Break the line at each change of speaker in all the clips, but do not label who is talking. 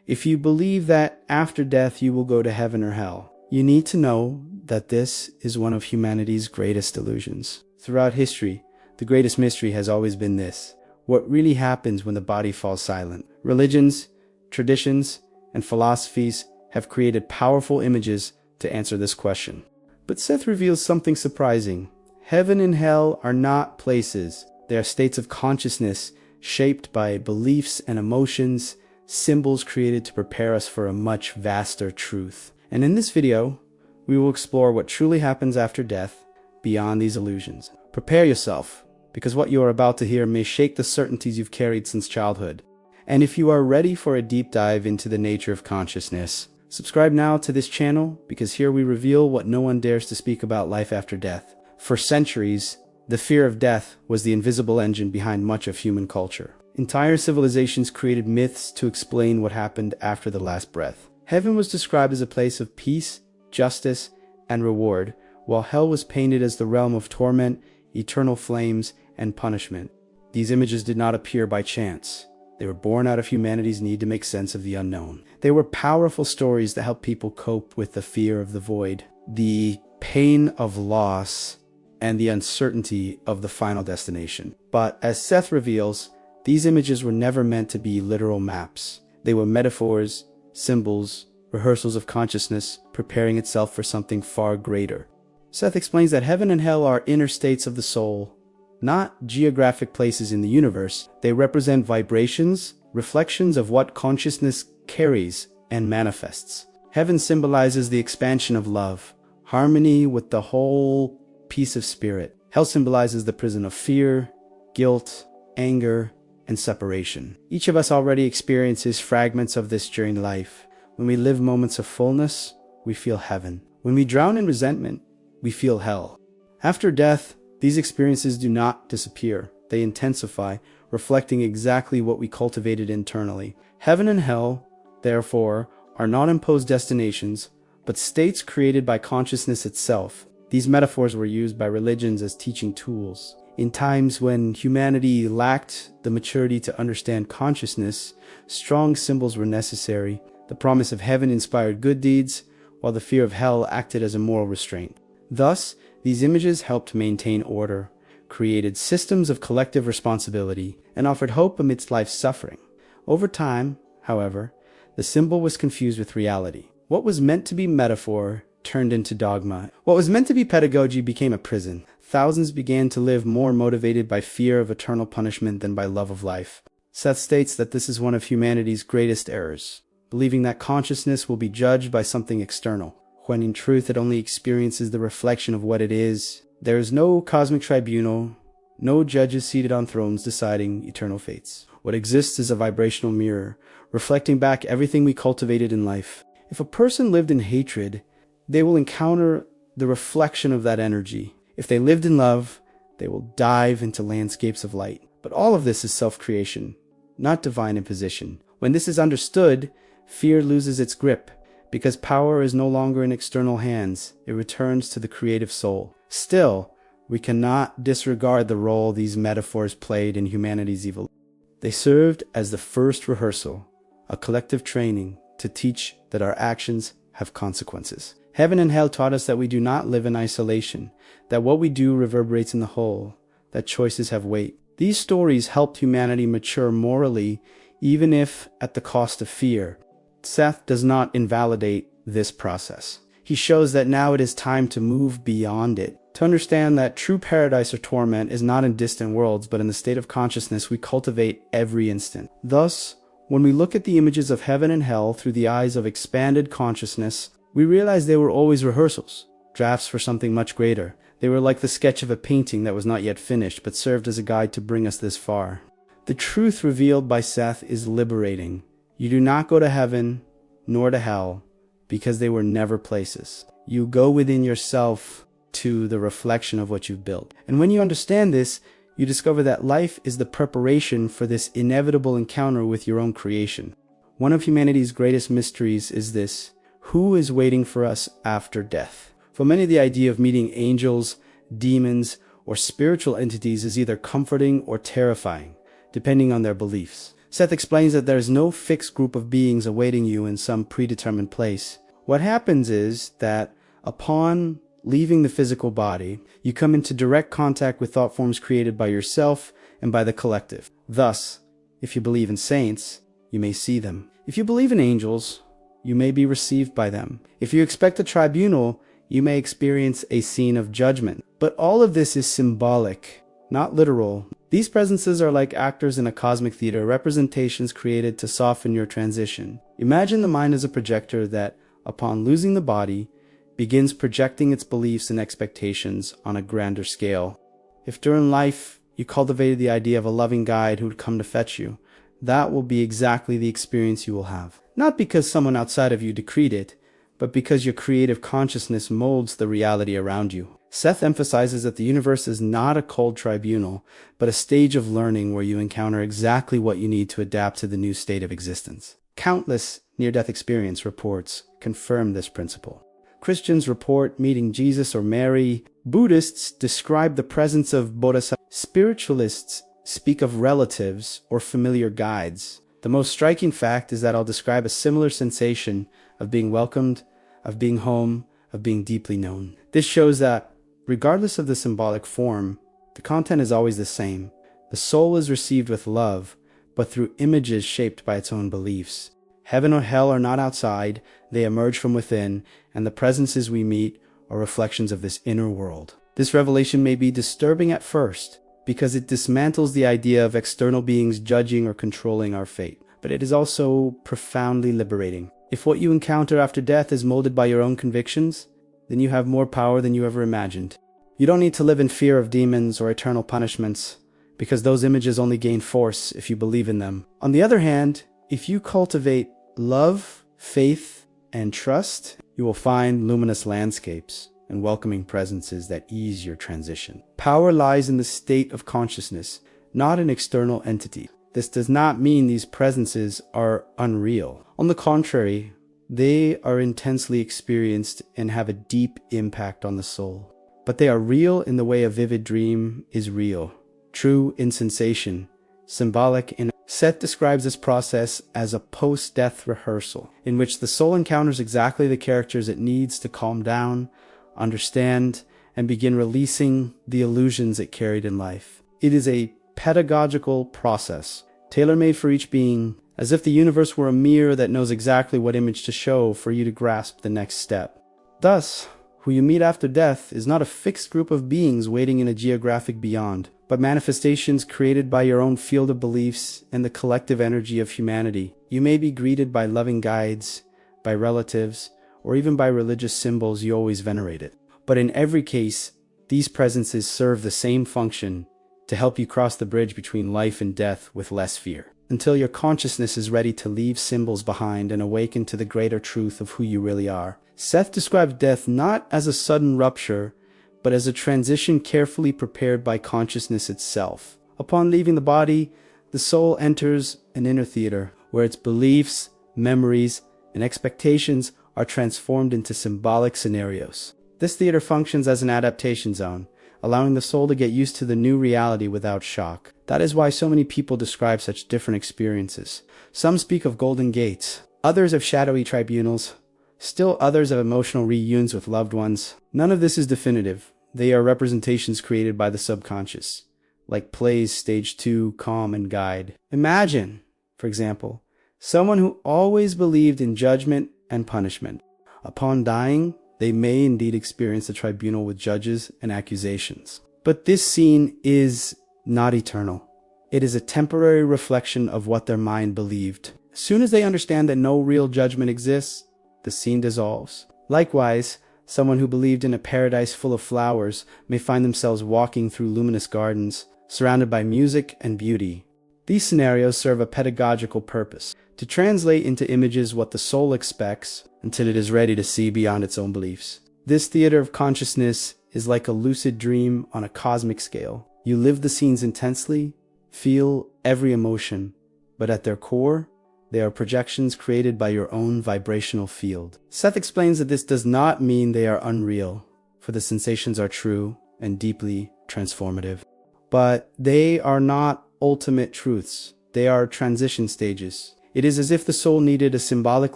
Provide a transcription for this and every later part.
If you believe that after death you will go to heaven or hell, you need to know that this is one of humanity's greatest illusions. Throughout history, the greatest mystery has always been this: what really happens when the body falls silent? Religions, traditions, and philosophies have created powerful images to answer this question. But Seth reveals something surprising. Heaven and hell are not places. They are states of consciousness shaped by beliefs and emotions, symbols created to prepare us for a much vaster truth. And in this video, we will explore what truly happens after death beyond these illusions. Prepare yourself, because what you are about to hear may shake the certainties you've carried since childhood. And if you are ready for a deep dive into the nature of consciousness, subscribe now to this channel, because here we reveal what no one dares to speak about: life after death. For centuries, the fear of death was the invisible engine behind much of human culture. Entire civilizations created myths to explain what happened after the last breath. Heaven was described as a place of peace, justice, and reward, while hell was painted as the realm of torment, eternal flames, and punishment. These images did not appear by chance. They were born out of humanity's need to make sense of the unknown. They were powerful stories that helped people cope with the fear of the void, the pain of loss, and the uncertainty of the final destination. But as Seth reveals, these images were never meant to be literal maps. They were metaphors, symbols, rehearsals of consciousness preparing itself for something far greater. Seth explains that heaven and hell are inner states of the soul, not geographic places in the universe. They represent vibrations, reflections of what consciousness carries and manifests. Heaven symbolizes the expansion of love, harmony with the whole piece of spirit. Hell symbolizes the prison of fear, guilt, anger, and separation. Each of us already experiences fragments of this during life. When we live moments of fullness, we feel heaven. When we drown in resentment, we feel hell. After death, these experiences do not disappear. They intensify, reflecting exactly what we cultivated internally. Heaven and hell, therefore, are not imposed destinations, but states created by consciousness itself. These metaphors were used by religions as teaching tools. In times when humanity lacked the maturity to understand consciousness, strong symbols were necessary. The promise of heaven inspired good deeds, while the fear of hell acted as a moral restraint. Thus, these images helped maintain order, created systems of collective responsibility, and offered hope amidst life's suffering. Over time, however, the symbol was confused with reality. What was meant to be metaphor turned into dogma. What was meant to be pedagogy became a prison. Thousands began to live more motivated by fear of eternal punishment than by love of life. Seth states that this is one of humanity's greatest errors, believing that consciousness will be judged by something external, when in truth it only experiences the reflection of what it is. There is no cosmic tribunal, no judges seated on thrones deciding eternal fates. What exists is a vibrational mirror, reflecting back everything we cultivated in life. If a person lived in hatred, they will encounter the reflection of that energy. If they lived in love, they will dive into landscapes of light. But all of this is self-creation, not divine imposition. When this is understood, fear loses its grip, because power is no longer in external hands. It returns to the creative soul. Still, we cannot disregard the role these metaphors played in humanity's evolution. They served as the first rehearsal, a collective training to teach that our actions have consequences. Heaven and hell taught us that we do not live in isolation, that what we do reverberates in the whole, that choices have weight. These stories helped humanity mature morally, even if at the cost of fear. Seth does not invalidate this process. He shows that now it is time to move beyond it, to understand that true paradise or torment is not in distant worlds, but in the state of consciousness we cultivate every instant. Thus, when we look at the images of heaven and hell through the eyes of expanded consciousness, we realize they were always rehearsals, drafts for something much greater. They were like the sketch of a painting that was not yet finished, but served as a guide to bring us this far. The truth revealed by Seth is liberating. You do not go to heaven, nor to hell, because they were never places. You go within yourself to the reflection of what you've built. And when you understand this, you discover that life is the preparation for this inevitable encounter with your own creation. One of humanity's greatest mysteries is this: who is waiting for us after death? For many, the idea of meeting angels, demons, or spiritual entities is either comforting or terrifying, depending on their beliefs. Seth explains that there is no fixed group of beings awaiting you in some predetermined place. What happens is that upon leaving the physical body, you come into direct contact with thought forms created by yourself and by the collective. Thus, if you believe in saints, you may see them. If you believe in angels, you may be received by them. If you expect a tribunal, you may experience a scene of judgment. But all of this is symbolic, not literal. These presences are like actors in a cosmic theater, representations created to soften your transition. Imagine the mind as a projector that, upon losing the body, begins projecting its beliefs and expectations on a grander scale. If during life you cultivated the idea of a loving guide who would come to fetch you, that will be exactly the experience you will have. Not because someone outside of you decreed it, but because your creative consciousness molds the reality around you. Seth emphasizes that the universe is not a cold tribunal, but a stage of learning where you encounter exactly what you need to adapt to the new state of existence. Countless near-death experience reports confirm this principle. Christians report meeting Jesus or Mary. Buddhists describe the presence of bodhisattvas. Spiritualists speak of relatives or familiar guides. The most striking fact is that I'll describe a similar sensation of being welcomed, of being home, of being deeply known. This shows that, regardless of the symbolic form, the content is always the same. The soul is received with love, but through images shaped by its own beliefs. Heaven or hell are not outside, they emerge from within, and the presences we meet are reflections of this inner world. This revelation may be disturbing at first, because it dismantles the idea of external beings judging or controlling our fate. But it is also profoundly liberating. If what you encounter after death is molded by your own convictions, then you have more power than you ever imagined. You don't need to live in fear of demons or eternal punishments, because those images only gain force if you believe in them. On the other hand, if you cultivate love, faith, and trust, you will find luminous landscapes and welcoming presences that ease your transition. Power lies in the state of consciousness, not an external entity. This does not mean these presences are unreal. On the contrary, they are intensely experienced and have a deep impact on the soul. But they are real in the way a vivid dream is real, true in sensation, symbolic in. Seth describes this process as a post-death rehearsal, in which the soul encounters exactly the characters it needs to calm down, understand, and begin releasing the illusions it carried in life. It is a pedagogical process, tailor-made for each being, as if the universe were a mirror that knows exactly what image to show for you to grasp the next step. Thus, who you meet after death is not a fixed group of beings waiting in a geographic beyond, but manifestations created by your own field of beliefs and the collective energy of humanity. You may be greeted by loving guides, by relatives, or even by religious symbols you always venerated. But in every case, these presences serve the same function to help you cross the bridge between life and death with less fear, until your consciousness is ready to leave symbols behind and awaken to the greater truth of who you really are. Seth describes death not as a sudden rupture, but as a transition carefully prepared by consciousness itself. Upon leaving the body, the soul enters an inner theater, where its beliefs, memories, and expectations are transformed into symbolic scenarios. This theater functions as an adaptation zone, allowing the soul to get used to the new reality without shock. That is why so many people describe such different experiences. Some speak of golden gates, others of shadowy tribunals, still others of emotional reunions with loved ones. None of this is definitive. They are representations created by the subconscious, like plays Stage 2, Calm, and Guide. Imagine, for example, someone who always believed in judgment and punishment. Upon dying, they may indeed experience a tribunal with judges and accusations. But this scene is not eternal. It is a temporary reflection of what their mind believed. As soon as they understand that no real judgment exists, the scene dissolves. Likewise, someone who believed in a paradise full of flowers may find themselves walking through luminous gardens, surrounded by music and beauty. These scenarios serve a pedagogical purpose, to translate into images what the soul expects until it is ready to see beyond its own beliefs. This theater of consciousness is like a lucid dream on a cosmic scale. You live the scenes intensely, feel every emotion, but at their core, they are projections created by your own vibrational field. Seth explains that this does not mean they are unreal, for the sensations are true and deeply transformative. But they are not ultimate truths. They are transition stages. It is as if the soul needed a symbolic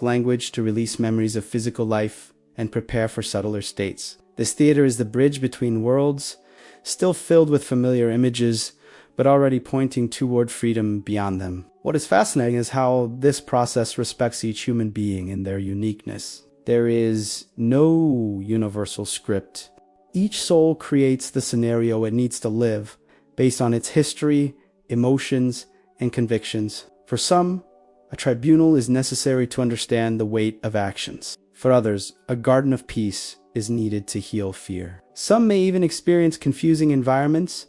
language to release memories of physical life and prepare for subtler states. This theater is the bridge between worlds, still filled with familiar images, but already pointing toward freedom beyond them. What is fascinating is how this process respects each human being in their uniqueness. There is no universal script. Each soul creates the scenario it needs to live based on its history, emotions, and convictions. For some, a tribunal is necessary to understand the weight of actions. For others, a garden of peace is needed to heal fear. Some may even experience confusing environments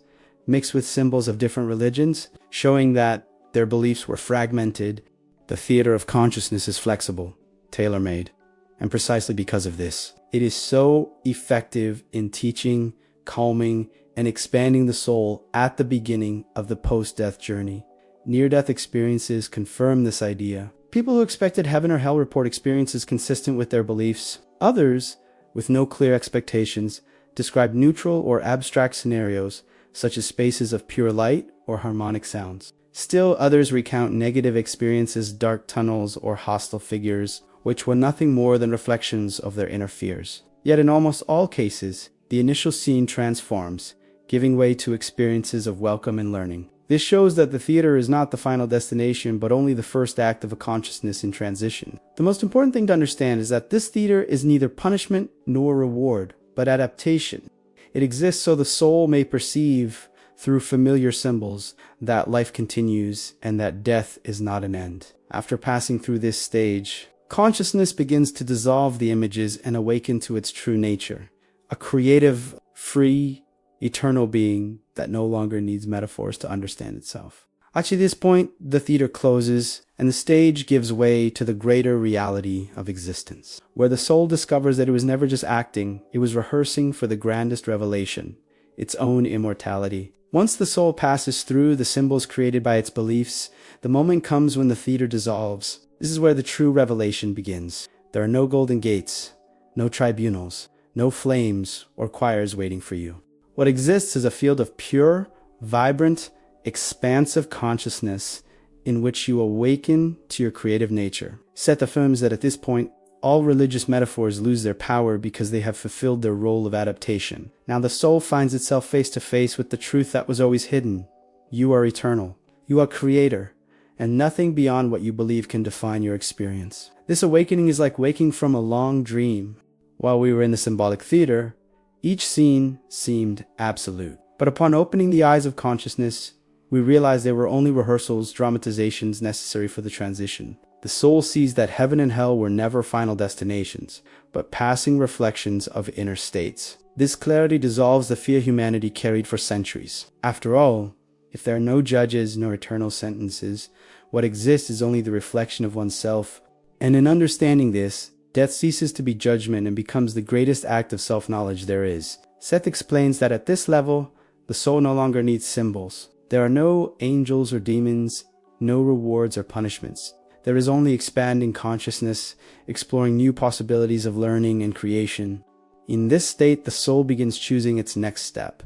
mixed with symbols of different religions, showing that their beliefs were fragmented. The theater of consciousness is flexible, tailor-made, and precisely because of this, it is so effective in teaching, calming, and expanding the soul at the beginning of the post-death journey. Near-death experiences confirm this idea. People who expected heaven or hell report experiences consistent with their beliefs. Others, with no clear expectations, describe neutral or abstract scenarios, such as spaces of pure light or harmonic sounds. Still, others recount negative experiences, dark tunnels, or hostile figures, which were nothing more than reflections of their inner fears. Yet in almost all cases, the initial scene transforms, giving way to experiences of welcome and learning. This shows that the theater is not the final destination, but only the first act of a consciousness in transition. The most important thing to understand is that this theater is neither punishment nor reward, but adaptation. It exists so the soul may perceive through familiar symbols that life continues and that death is not an end. After passing through this stage, consciousness begins to dissolve the images and awaken to its true nature, a creative, free, eternal being that no longer needs metaphors to understand itself. Actually, at this point, the theater closes and the stage gives way to the greater reality of existence, where the soul discovers that it was never just acting, it was rehearsing for the grandest revelation, its own immortality. Once the soul passes through the symbols created by its beliefs, the moment comes when the theater dissolves. This is where the true revelation begins. There are no golden gates, no tribunals, no flames or choirs waiting for you. What exists is a field of pure, vibrant, expansive consciousness in which you awaken to your creative nature. Seth affirms that at this point, all religious metaphors lose their power because they have fulfilled their role of adaptation. Now the soul finds itself face to face with the truth that was always hidden. You are eternal. You are creator, and nothing beyond what you believe can define your experience. This awakening is like waking from a long dream. While we were in the symbolic theater, each scene seemed absolute. But upon opening the eyes of consciousness, we realized they were only rehearsals, dramatizations necessary for the transition. The soul sees that heaven and hell were never final destinations, but passing reflections of inner states. This clarity dissolves the fear humanity carried for centuries. After all, if there are no judges nor eternal sentences, what exists is only the reflection of oneself. And in understanding this, death ceases to be judgment and becomes the greatest act of self-knowledge there is. Seth explains that at this level, the soul no longer needs symbols. There are no angels or demons, no rewards or punishments. There is only expanding consciousness, exploring new possibilities of learning and creation. In this state, the soul begins choosing its next step,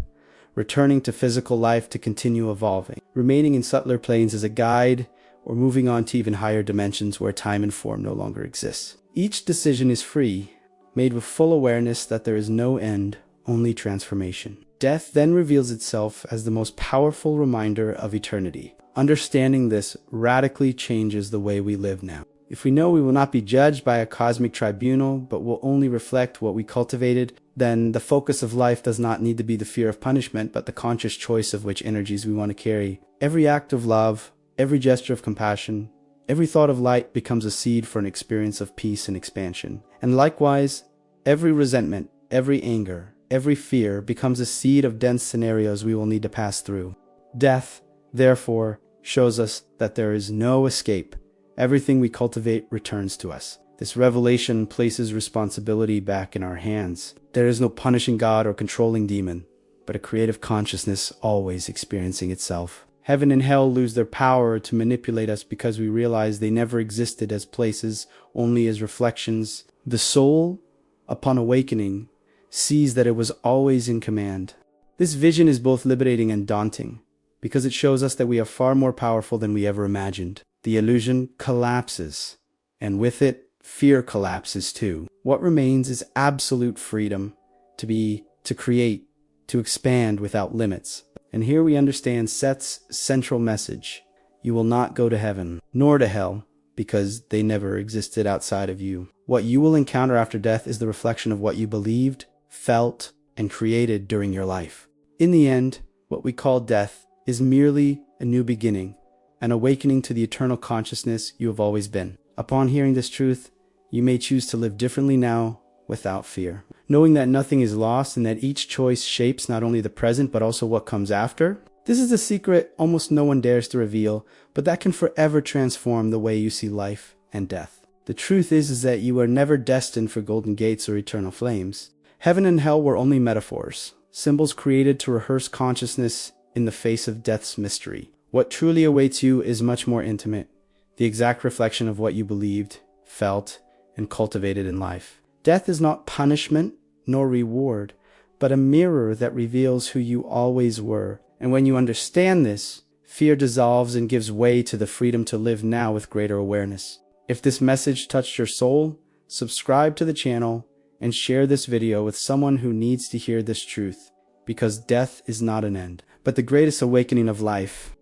returning to physical life to continue evolving, remaining in subtler planes as a guide, or moving on to even higher dimensions where time and form no longer exists. Each decision is free, made with full awareness that there is no end, only transformation. Death then reveals itself as the most powerful reminder of eternity. Understanding this radically changes the way we live now. If we know we will not be judged by a cosmic tribunal, but will only reflect what we cultivated, then the focus of life does not need to be the fear of punishment, but the conscious choice of which energies we want to carry. Every act of love, every gesture of compassion, every thought of light becomes a seed for an experience of peace and expansion. And likewise, every resentment, every anger, every fear becomes a seed of dense scenarios we will need to pass through. Death, therefore, shows us that there is no escape. Everything we cultivate returns to us. This revelation places responsibility back in our hands. There is no punishing God or controlling demon, but a creative consciousness always experiencing itself. Heaven and hell lose their power to manipulate us because we realize they never existed as places, only as reflections. The soul, upon awakening, sees that it was always in command. This vision is both liberating and daunting, because it shows us that we are far more powerful than we ever imagined. The illusion collapses, and with it, fear collapses too. What remains is absolute freedom to be, to create, to expand without limits. And here we understand Seth's central message. You will not go to heaven, nor to hell, because they never existed outside of you. What you will encounter after death is the reflection of what you believed, felt, and created during your life. In the end, what we call death is merely a new beginning, an awakening to the eternal consciousness you have always been. Upon hearing this truth, you may choose to live differently now without fear, knowing that nothing is lost and that each choice shapes not only the present but also what comes after. This is a secret almost no one dares to reveal, but that can forever transform the way you see life and death. The truth is that you are never destined for golden gates or eternal flames. Heaven and hell were only metaphors, symbols created to rehearse consciousness in the face of death's mystery. What truly awaits you is much more intimate, the exact reflection of what you believed, felt, and cultivated in life. Death is not punishment nor reward, but a mirror that reveals who you always were. And when you understand this, fear dissolves and gives way to the freedom to live now with greater awareness. If this message touched your soul, subscribe to the channel and share this video with someone who needs to hear this truth, because death is not an end, but the greatest awakening of life.